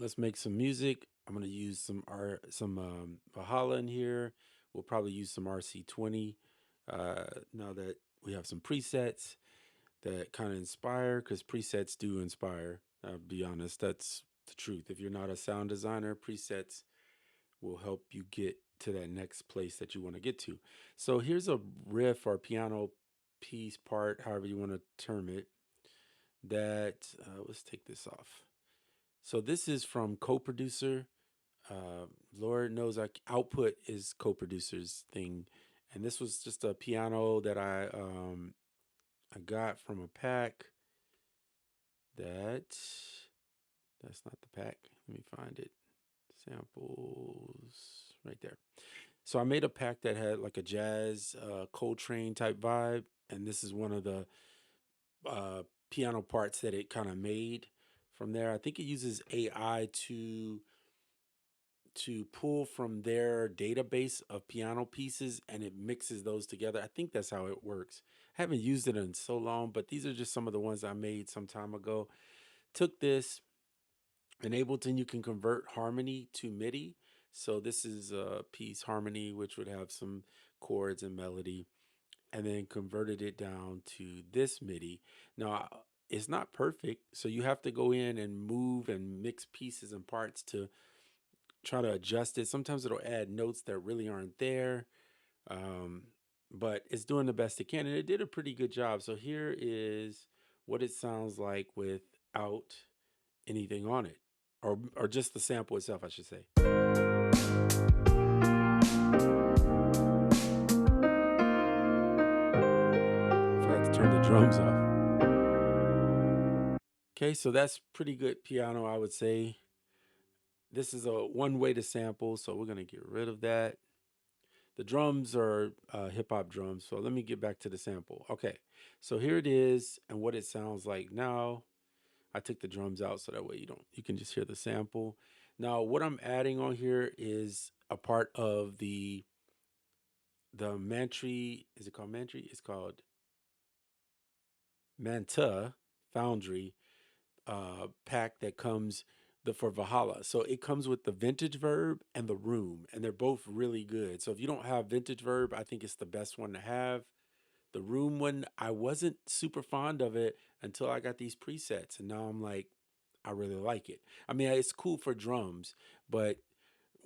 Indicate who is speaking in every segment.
Speaker 1: let's make some music. I'm gonna use some Valhalla in here. We'll probably use some RC-20. Now that we have some presets that kind of inspire, because presets do inspire. I'll be honest, that's the truth. If you're not a sound designer, presets will help you get to that next place that you want to get to. So here's a riff or piano piece part, however you want to term it. That let's take this off. So this is from co-producer. Lord knows output is co-producer's thing, and this was just a piano that I got from a pack. That's not the pack. Let me find it. Samples right there. So I made a pack that had like a jazz Coltrane type vibe, and this is one of the piano parts that it kind of made from there. I think it uses AI to pull from their database of piano pieces and it mixes those together. I think that's how it works. I haven't used it in so long, but these are just some of the ones I made some time ago. Took this, in Ableton, you can convert harmony to MIDI. So this is a piece harmony, which would have some chords and melody, and then converted it down to this MIDI. Now, it's not perfect, so you have to go in and move and mix pieces and parts to try to adjust it. Sometimes it'll add notes that really aren't there, but it's doing the best it can, and it did a pretty good job. So here is what it sounds like without anything on it, or just the sample itself, I should say. Forgot to turn the drums off. Okay, so that's pretty good piano, I would say. This is a one way to sample, so we're gonna get rid of that. The drums are hip hop drums, so let me get back to the sample. Okay, so here it is, and what it sounds like now. I took the drums out so that way you can just hear the sample. Now, what I'm adding on here is a part of the Mantry. Is it called Mantry? It's called Manta Foundry pack that comes for Valhalla. So it comes with the vintage verb and the room, and they're both really good. So if you don't have vintage verb, I think it's the best one to have. The room one, I wasn't super fond of it until I got these presets, and now I'm like, I really like it. I mean, it's cool for drums, but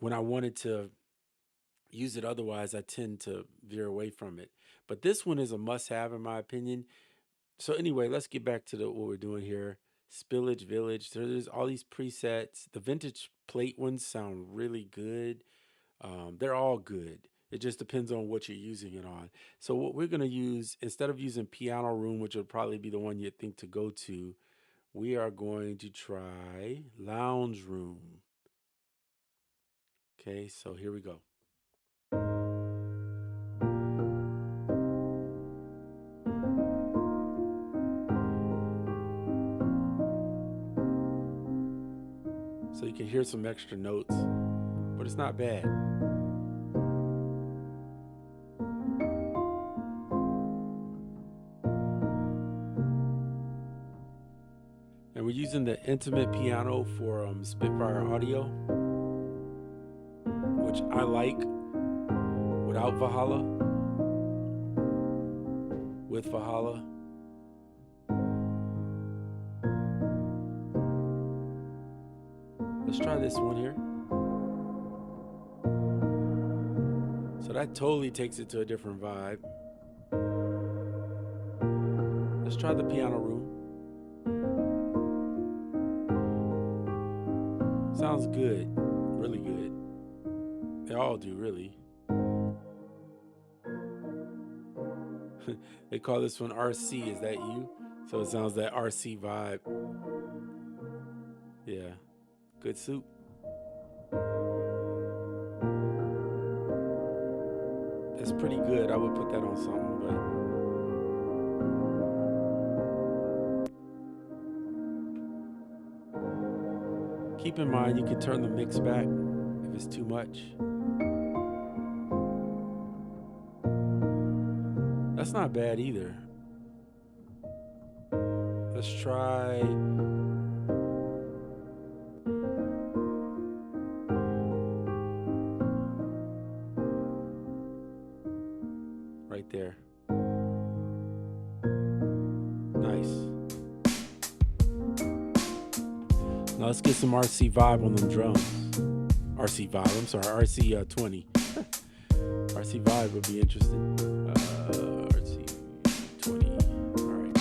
Speaker 1: when I wanted to use it otherwise, I tend to veer away from it. But this one is a must-have in my opinion. So anyway, let's get back to what we're doing here. Spillage Village. So there's all these presets. The vintage plate ones sound really good. They're all good. It just depends on what you're using it on. So what we're gonna use, instead of using Piano Room, which would probably be the one you'd think to go to, we are going to try Lounge Room. Okay, so here we go. So you can hear some extra notes, but it's not bad. And we're using the intimate piano for Spitfire Audio, which I like without Valhalla. With Valhalla, let's try this one here. So that totally takes it to a different vibe. Let's try the Piano Room. Sounds good, really good. They all do, really. They call this one RC. Is that you? So it sounds that RC vibe. Yeah, good soup. That's pretty good. I would put that on something, but keep in mind you can turn the mix back if it's too much. That's not bad either. Let's try right there. Nice. Now let's get some RC vibe on them drums. RC vibe, I'm sorry, RC-20. RC vibe would be interesting. RC-20. All right.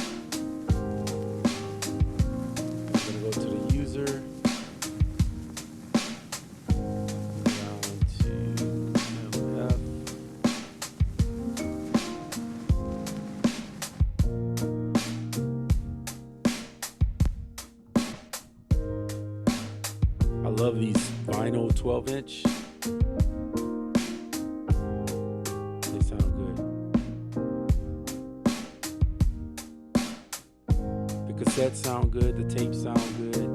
Speaker 1: I'm gonna go to the user. Down to MF. I love these vinyl 12-inch. They sound good. The cassettes sound good. The tapes sound good.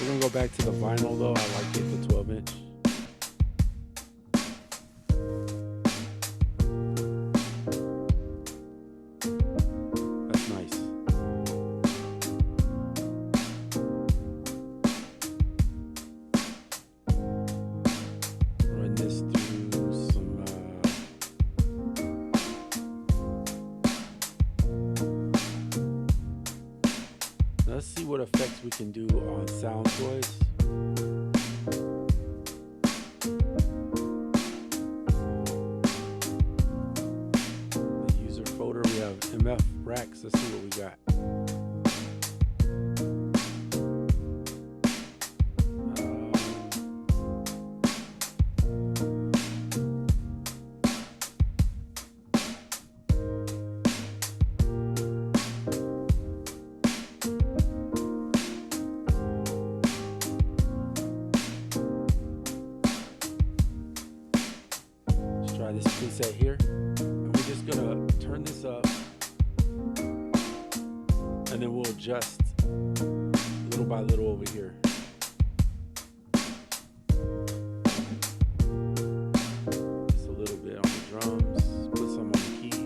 Speaker 1: We're gonna go back to the vinyl though. I like it, the 12-inch. That's nice. Run this through some let's see what effects we can do on SoundToys. The user folder, we have MF racks. Let's see what we got. Try this preset here, and we're just gonna turn this up, and then we'll adjust little by little over here. Just a little bit on the drums, put some on the keys.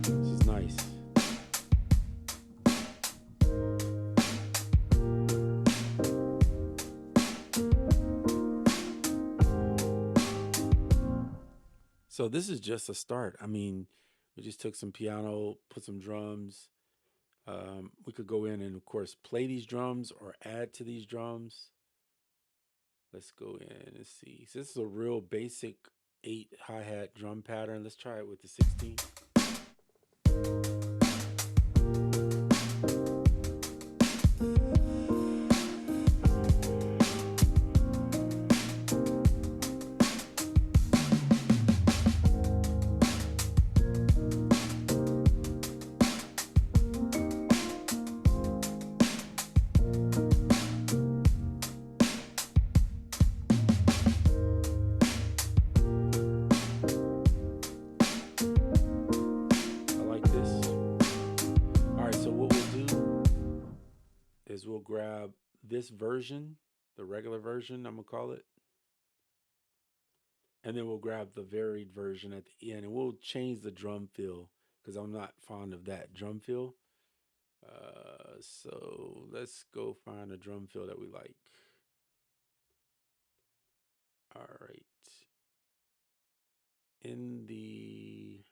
Speaker 1: This is nice. So this is just a start. I mean, we just took some piano, put some drums. We could go in and, of course, play these drums or add to these drums. Let's go in and see. So this is a real basic 8 hi-hat drum pattern. Let's try it with the 16. Is we'll grab this version, the regular version, I'm gonna call it, and then we'll grab the varied version at the end, and we'll change the drum fill because I'm not fond of that drum fill. So let's go find a drum fill that we like. All right. In the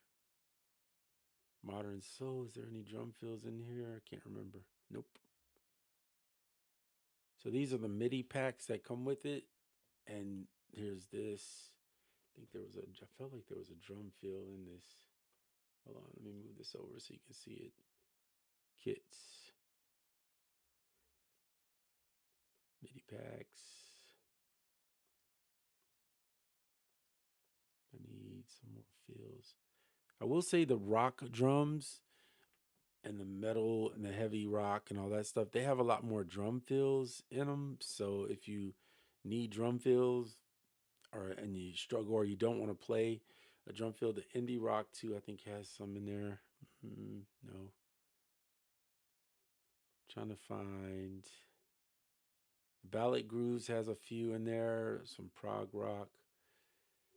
Speaker 1: Modern Soul, is there any drum fills in here? I can't remember. Nope. So these are the MIDI packs that come with it. And here's this. I think there was I felt like there was a drum fill in this. Hold on, let me move this over so you can see it. Kits. MIDI packs. I need some more fills. I will say the rock drums and the metal and the heavy rock and all that stuff, they have a lot more drum fills in them. So if you need drum fills and you struggle or you don't want to play a drum fill, the indie rock too, I think has some in there. No. Trying to find Ballad Grooves has a few in there, some prog rock.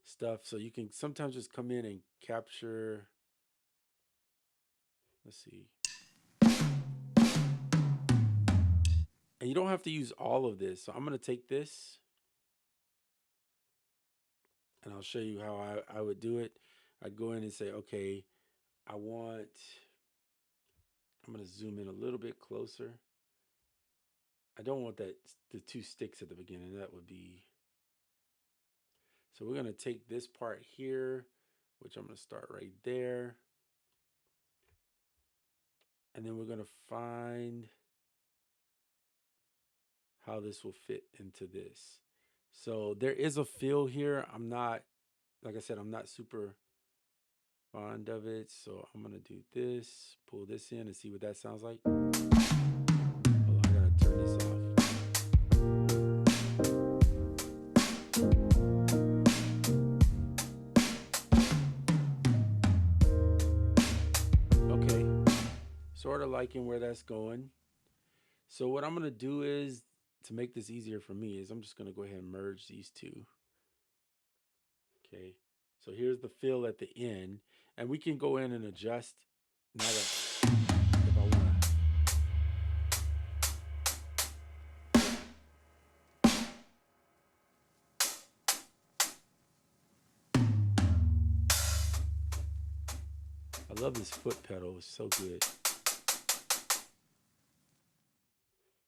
Speaker 1: stuff. So you can sometimes just come in and capture. Let's see. And you don't have to use all of this. So I'm going to take this and I'll show you how I would do it. I'd go in and say, okay, I'm going to zoom in a little bit closer. I don't want the two sticks at the beginning. That would be. So we're going to take this part here, which I'm going to start right there. And then we're going to find how this will fit into this. So there is a fill here. I'm not, like I said, I'm not super fond of it. So I'm going to do this, pull this in and see what that sounds like. Hold on, I got to turn this off. Sort of liking where that's going. So what I'm going to do is, to make this easier for me, is I'm just going to go ahead and merge these two. Okay. So here's the fill at the end. And we can go in and adjust now that if I want to. I love this foot pedal. It's so good.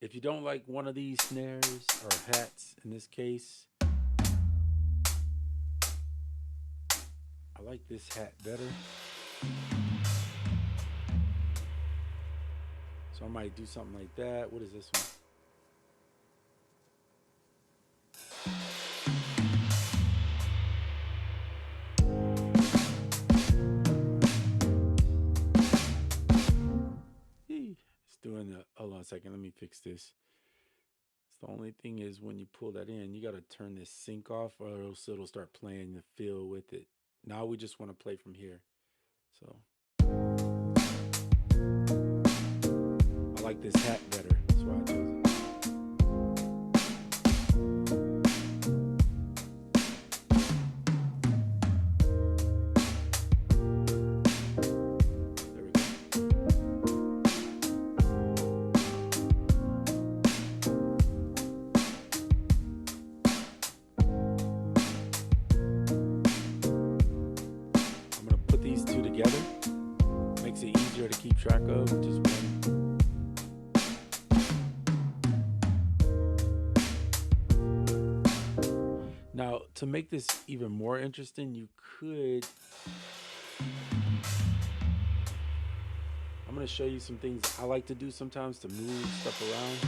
Speaker 1: If you don't like one of these snares, or hats in this case, I like this hat better. So I might do something like that. What is this one? It's doing the, hold on a second, let me fix this. The only thing is when you pull that in, you got to turn this sync off or else it'll start playing the fill with it. Now we just want to play from here. So I like this hat better. That's why I chose it. There we go. I'm going to put these two together. Makes it easier to keep track of. Just one. Now, to make this even more interesting, you could. I'm going to show you some things I like to do sometimes to move stuff around.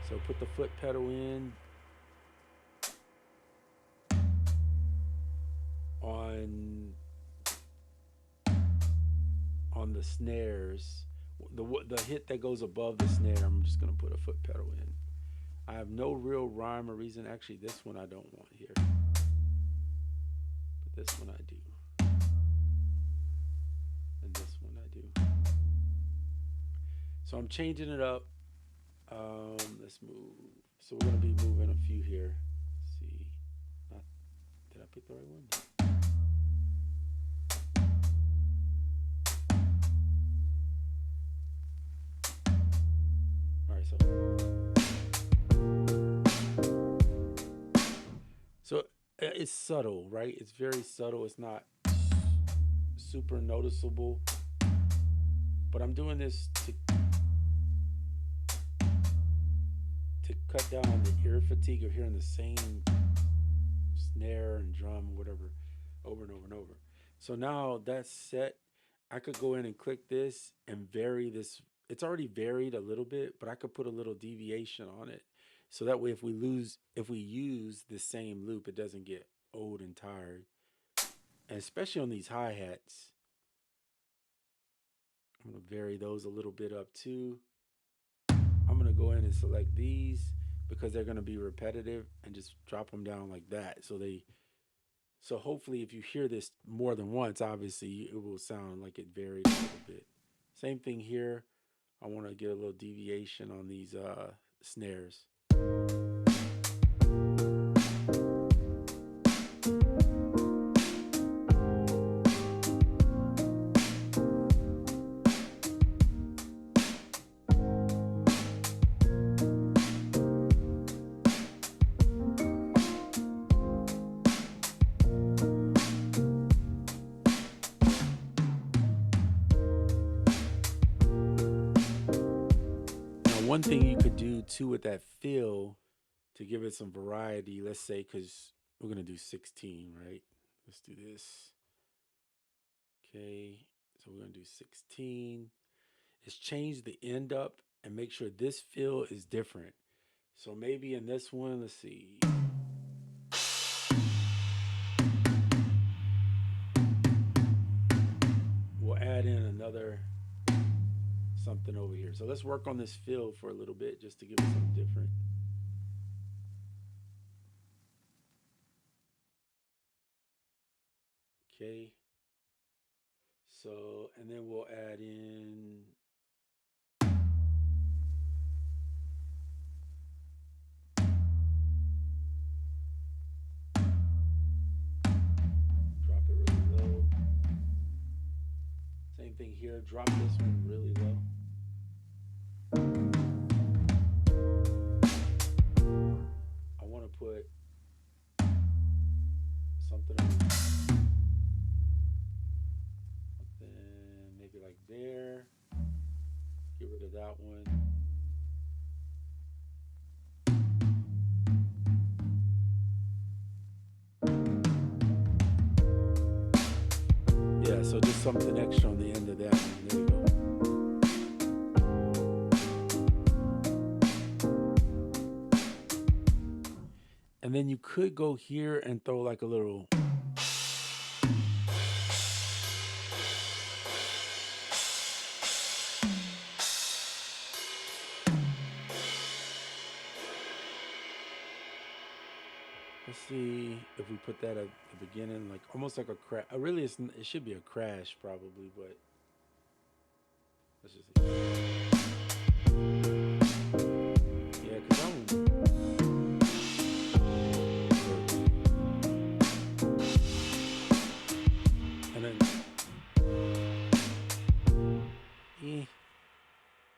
Speaker 1: So put the foot pedal in on the snares. The hit that goes above the snare, I'm just going to put a foot pedal in. I have no real rhyme or reason. Actually, this one I don't want here. But this one I do. And this one I do. So I'm changing it up. Let's move. So we're going to be moving a few here. Let's see. Did I pick the right one? All right, so it's subtle, right? It's very subtle. It's not super noticeable. But I'm doing this to cut down on the ear fatigue of hearing the same snare and drum or whatever over and over and over. So now that's set. I could go in and click this and vary this. It's already varied a little bit, but I could put a little deviation on it. So that way if we use the same loop, it doesn't get old and tired. And especially on these hi-hats, I'm going to vary those a little bit up too. I'm going to go in and select these because they're going to be repetitive and just drop them down like that. So hopefully if you hear this more than once, obviously it will sound like it varied a little bit. Same thing here. I want to get a little deviation on these snares. one thing you could do too with that fill to give it some variety, let's say, because we're going to do 16, right? Let's do this. Okay, so we're going to do 16. Is change the end up and make sure this fill is different. So maybe in this one, let's see. We'll add in another something over here. So let's work on this fill for a little bit just to give it something different. Okay. So, and then we'll add in drop it really low. Same thing here, drop this one really low. I want to put something maybe like there. Get rid of that one. Yeah, so just something extra on the end of that one. There you go. And then you could go here and throw like a little. Let's see if we put that at the beginning, like almost like a crash. Really, it should be a crash probably, but let's just see. Yeah, because I don't. And then,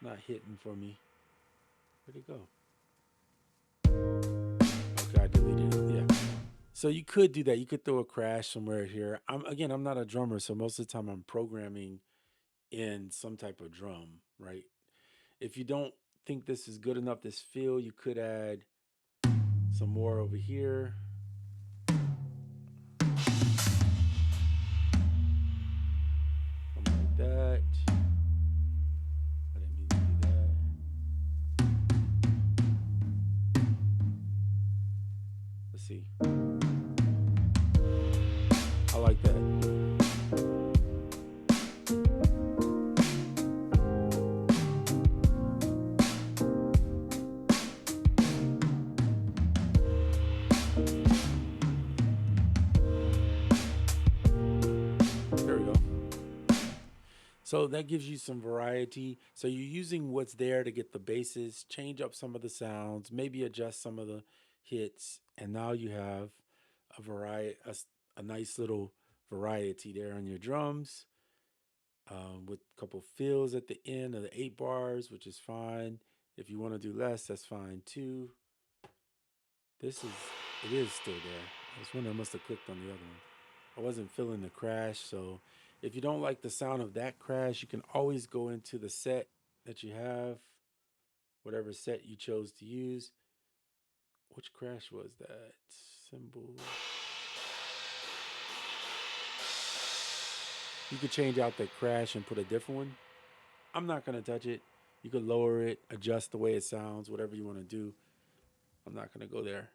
Speaker 1: not hitting for me. Where'd it go? Okay, I deleted it. Yeah. So you could do that. You could throw a crash somewhere here. I'm not a drummer, so most of the time I'm programming in some type of drum, right? If you don't think this is good enough, this fill, you could add some more over here. Something like that. I didn't mean to do that. Let's see. I like that. There we go. So that gives you some variety. So you're using what's there to get the basses, change up some of the sounds, maybe adjust some of the hits, and now you have a variety, a nice little variety there on your drums, with a couple fills at the end of the 8 bars, which is fine. If you want to do less, that's fine too. It is still there. I was wondering, I must have clicked on the other one. I wasn't feeling the crash, so if you don't like the sound of that crash, you can always go into the set that you have, whatever set you chose to use. Which crash was that? Symbol. You could change out the crash and put a different one. I'm not going to touch it. You could lower it, adjust the way it sounds, whatever you want to do. I'm not going to go there.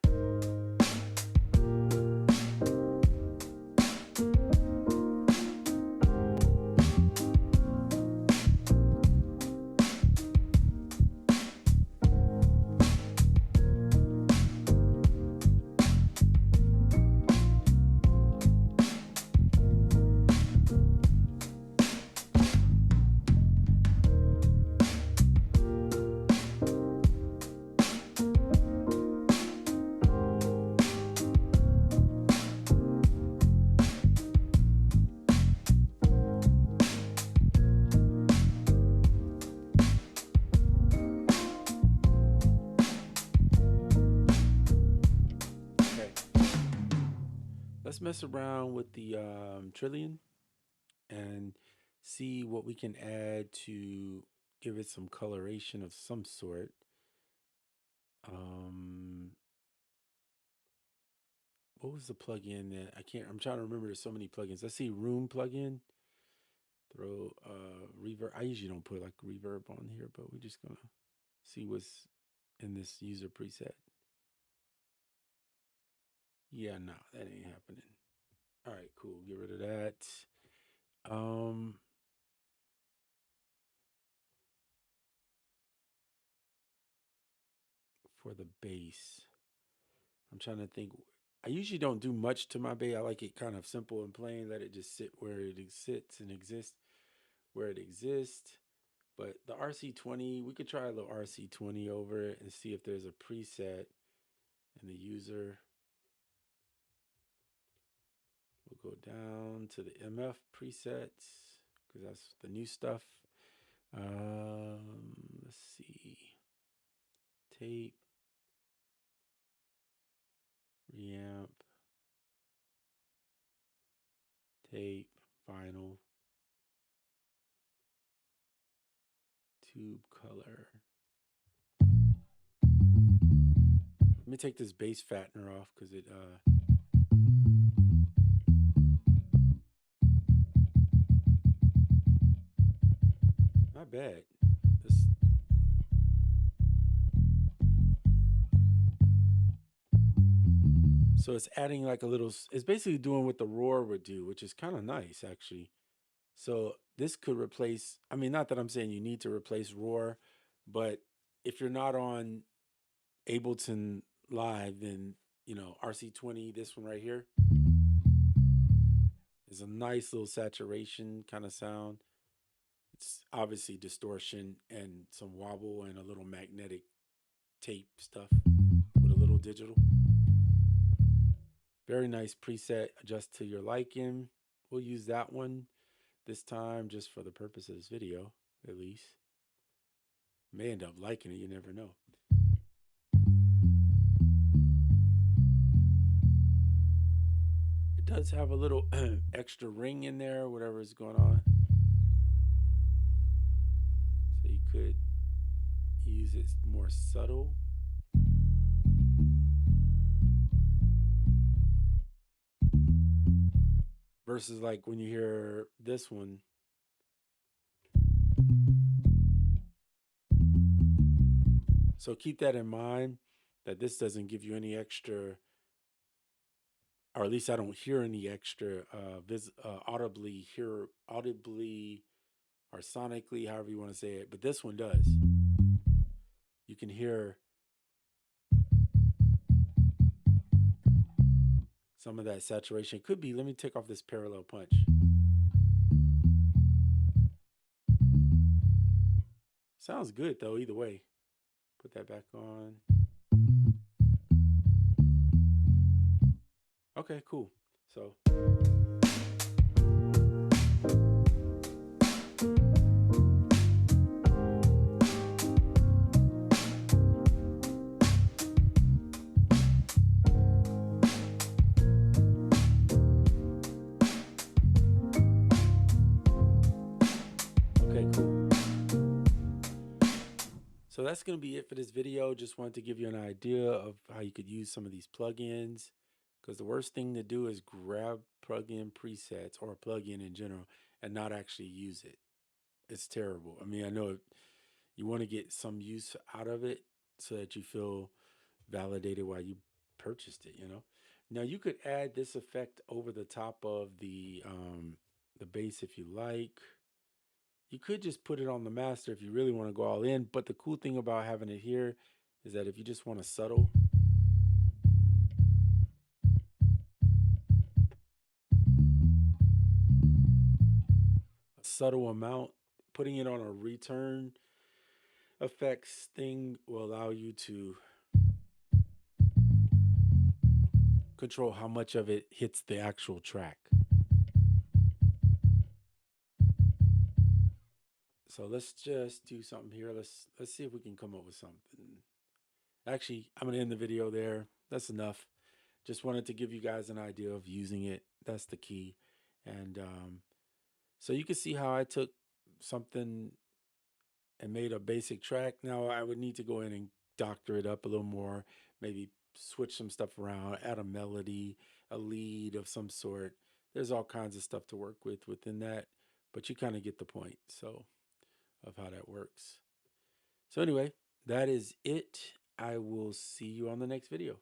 Speaker 1: Let's mess around with the trillion and see what we can add to give it some coloration of some sort. Um, what was the plugin that I can't? I'm trying to remember. There's so many plugins. I see Room plugin. Throw reverb. I usually don't put like reverb on here, but we're just gonna see what's in this user preset. Yeah, no, that ain't happening. All right, cool. Get rid of that. Um, for the bass, I'm trying to think. I usually don't do much to my bass. I like it kind of simple and plain. Let it just sit where it sits and exist where it exists. But the RC-20, we could try a little RC-20 over it and see if there's a preset in the user. We'll go down to the MF presets because that's the new stuff. Let's see. Tape, reamp, tape, vinyl, tube color. Let me take this bass fattener off because it not bad. This so it's adding like a little. It's basically doing what the roar would do, which is kind of nice actually. So this could replace. I mean, not that I'm saying you need to replace roar, but if you're not on Ableton Live, then RC-20. This one right here is a nice little saturation kind of sound. It's obviously distortion and some wobble and a little magnetic tape stuff with a little digital. Very nice preset, adjust to your liking. We'll use that one this time just for the purpose of this video, at least. May end up liking it, you never know. It does have a little extra ring in there, whatever is going on. So you could use it more subtle. Versus like when you hear this one. So keep that in mind that this doesn't give you any extra, or at least I don't hear any extra audibly or sonically, however you want to say it, but this one does. You can hear some of that saturation. Could be, let me take off this parallel punch. Sounds good though, either way. Put that back on. Okay, cool. So okay, cool. So that's going to be it for this video. Just wanted to give you an idea of how you could use some of these plugins, because the worst thing to do is grab plugin presets or a plugin in general and not actually use it. It's terrible. I mean, I know you want to get some use out of it so that you feel validated while you purchased it, Now you could add this effect over the top of the bass if you like. You could just put it on the master if you really want to go all in, but the cool thing about having it here is that if you just want a subtle amount, putting it on a return effects thing will allow you to control how much of it hits the actual track. So let's just do something here. Let's see if we can come up with something. Actually, I'm gonna end the video there. That's enough. Just wanted to give you guys an idea of using it. That's the key. And so you can see how I took something and made a basic track. Now I would need to go in and doctor it up a little more, maybe switch some stuff around, add a melody, a lead of some sort. There's all kinds of stuff to work with within that, but you kind of get the point. So, of how that works. So, anyway, that is it. I will see you on the next video.